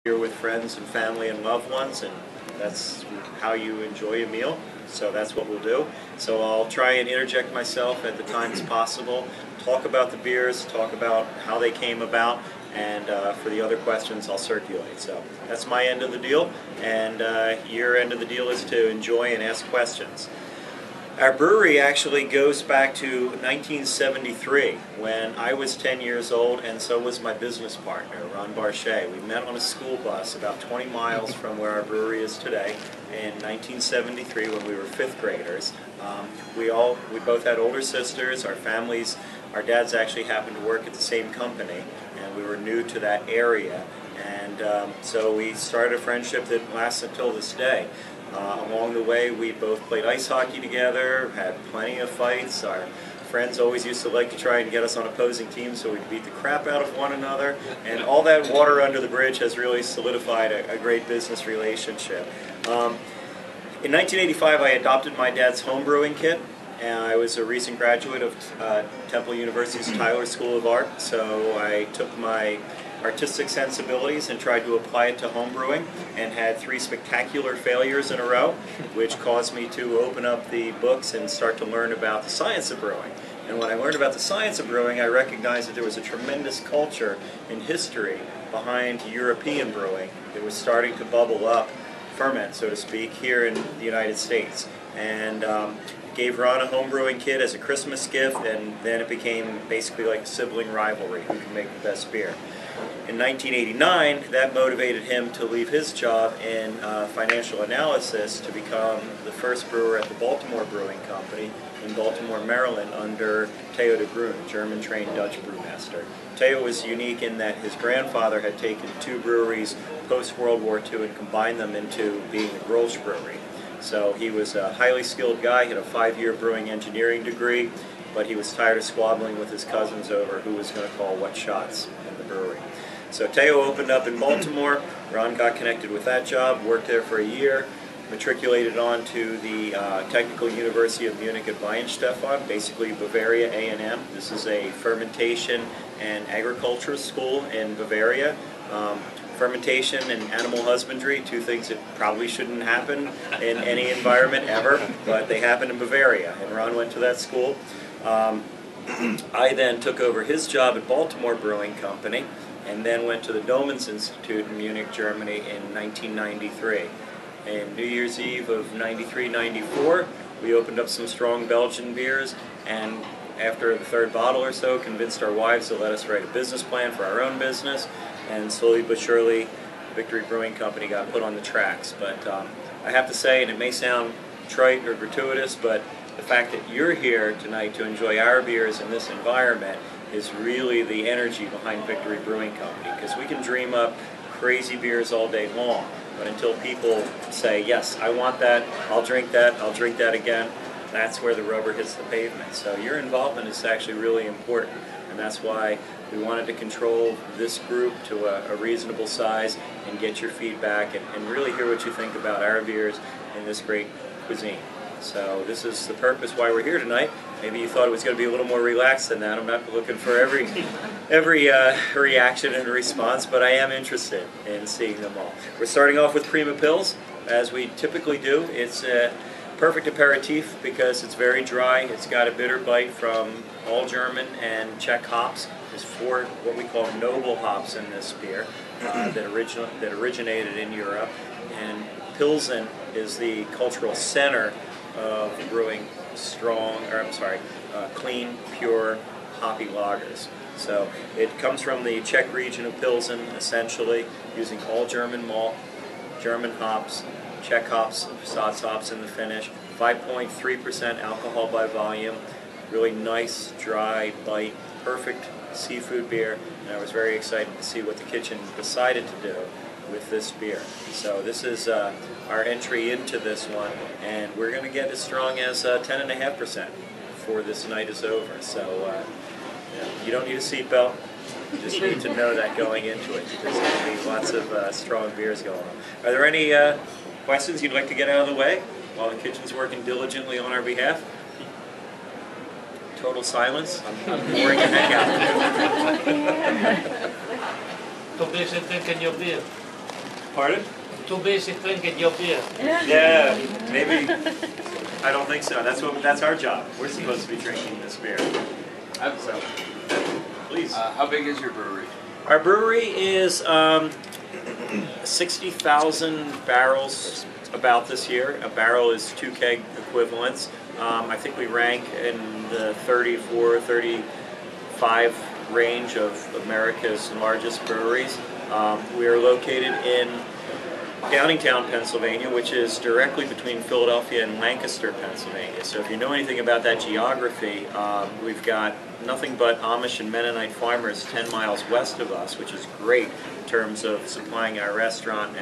Here with friends and family and loved ones, and that's how you enjoy a meal, so that's what we'll do. So I'll try and interject myself at the times possible, talk about the beers, talk about how they came about, and for the other questions I'll circulate. So that's my end of the deal, and your end of the deal is to enjoy and ask questions. Our brewery actually goes back to 1973 when I was 10 years old, and so was my business partner, Ron Barchet. We met on a school bus about 20 miles from where our brewery is today in 1973 when we were fifth graders. We both had older sisters, our families, our dads actually happened to work at the same company, and we were new to that area. And so we started a friendship that lasts until this day. Along the way, we both played ice hockey together, had plenty of fights. Our friends always used to like to try and get us on opposing teams so we'd beat the crap out of one another. And all that water under the bridge has really solidified a great business relationship. In 1985, I adopted my dad's home brewing kit. And I was a recent graduate of Temple University's Tyler School of Art, so I took my artistic sensibilities and tried to apply it to home brewing, and had 3 spectacular failures in a row, which caused me to open up the books and start to learn about the science of brewing. And when I learned about the science of brewing, I recognized that there was a tremendous culture and history behind European brewing that was starting to bubble up, ferment, so to speak, here in the United States. And gave Ron a home brewing kit as a Christmas gift, and then it became basically like a sibling rivalry, who can make the best beer. In 1989, that motivated him to leave his job in financial analysis to become the first brewer at the Baltimore Brewing Company in Baltimore, Maryland, under Theo de Bruyn, German-trained Dutch brewmaster. Theo was unique in that his grandfather had taken 2 breweries post-World War II and combined them into being the Grolsch Brewery. So he was a highly skilled guy, he had a 5-year brewing engineering degree, but he was tired of squabbling with his cousins over who was going to call what shots in the brewery. So Theo opened up in Baltimore. Ron got connected with that job, worked there for a year, matriculated on to the Technical University of Munich at Weihenstephan, basically Bavaria A&M. This is a fermentation and agriculture school in Bavaria. Fermentation and animal husbandry, 2 things that probably shouldn't happen in any environment ever, but they happen in Bavaria, and Ron went to that school. I then took over his job at Baltimore Brewing Company, and then went to the Doemens Institute in Munich, Germany in 1993. And New Year's Eve of 93-94, we opened up some strong Belgian beers, and after the 3rd bottle or so, convinced our wives to let us write a business plan for our own business, and slowly but surely, Victory Brewing Company got put on the tracks. But I have to say, and it may sound trite or gratuitous, but the fact that you're here tonight to enjoy our beers in this environment is really the energy behind Victory Brewing Company, because we can dream up crazy beers all day long, but until people say, yes, I want that, I'll drink that again, that's where the rubber hits the pavement. So your involvement is actually really important, and that's why we wanted to control this group to a reasonable size and get your feedback and really hear what you think about our beers and this great cuisine. So this is the purpose why we're here tonight. Maybe you thought it was going to be a little more relaxed than that. I'm not looking for every reaction and response, but I am interested in seeing them all. We're starting off with Prima Pils, as we typically do. It's a perfect aperitif because it's very dry. It's got a bitter bite from all German and Czech hops. There's 4 what we call noble hops in this beer that originated in Europe, and Pilsen is the cultural center of brewing clean, pure, hoppy lagers. So it comes from the Czech region of Pilsen, essentially, using all German malt, German hops, Czech hops, Saaz hops in the finish, 5.3% alcohol by volume, really nice, dry bite, perfect seafood beer, and I was very excited to see what the kitchen decided to do with this beer. So this is our entry into this one, and we're going to get as strong as 10.5% before this night is over. So you don't need a seatbelt, you just need to know that going into it. There's going to be lots of strong beers going on. Are there any questions you'd like to get out of the way while the kitchen's working diligently on our behalf? Total silence. I'm pouring a heck out. Probeer ze te drinken in je beer. Pardon? Too busy drinking your beer. Yeah, maybe. I don't think so. That's our job. We're supposed to be drinking this beer. So, please. How big is your brewery? Our brewery is 60,000 barrels about this year. A barrel is 2 keg equivalents. I think we rank in the 34, 35 range of America's largest breweries. We are located in Downingtown, Pennsylvania, which is directly between Philadelphia and Lancaster, Pennsylvania. So if you know anything about that geography, we've got nothing but Amish and Mennonite farmers 10 miles west of us, which is great in terms of supplying our restaurant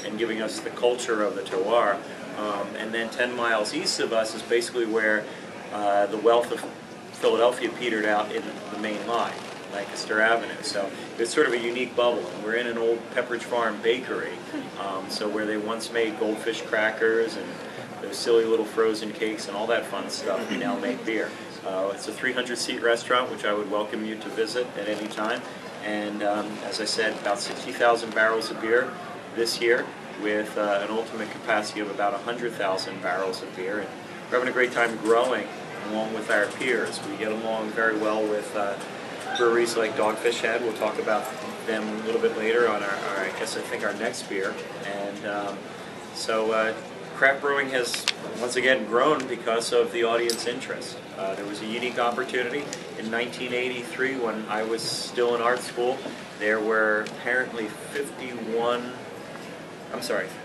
and giving us the culture of the terroir. And then 10 miles east of us is basically where the wealth of Philadelphia petered out in the main line, Lancaster Avenue. So it's sort of a unique bubble. And we're in an old Pepperidge Farm bakery, so where they once made goldfish crackers and those silly little frozen cakes and all that fun stuff, we now make beer. It's a 300-seat restaurant, which I would welcome you to visit at any time. And as I said, about 60,000 barrels of beer this year, with an ultimate capacity of about 100,000 barrels of beer. And we're having a great time growing along with our peers. We get along very well with breweries like Dogfish Head. We'll talk about them a little bit later on I think our next beer. And so craft brewing has once again grown because of the audience interest. There was a unique opportunity in 1983 when I was still in art school. There were apparently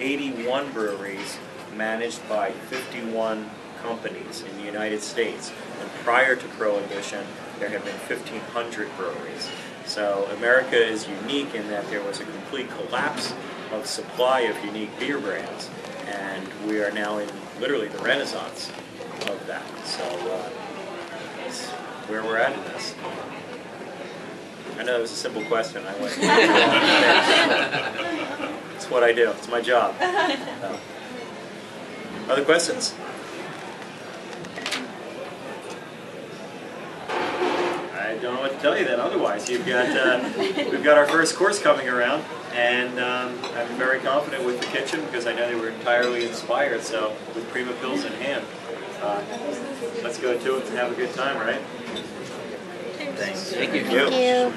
81 breweries managed by 51 companies in the United States. And prior to Prohibition, there had been 1,500 breweries. So America is unique in that there was a complete collapse of supply of unique beer brands. And we are now in literally the renaissance of that. So that's where we're at in this. I know it was a simple question. I went. It's what I do. It's my job. So. Other questions? I don't know what to tell you then. Otherwise, we've got our first course coming around, and I'm very confident with the kitchen because I know they were entirely inspired. So with Prima Pills in hand, let's go to it and have a good time, right? Thanks. Thank you. Thank you.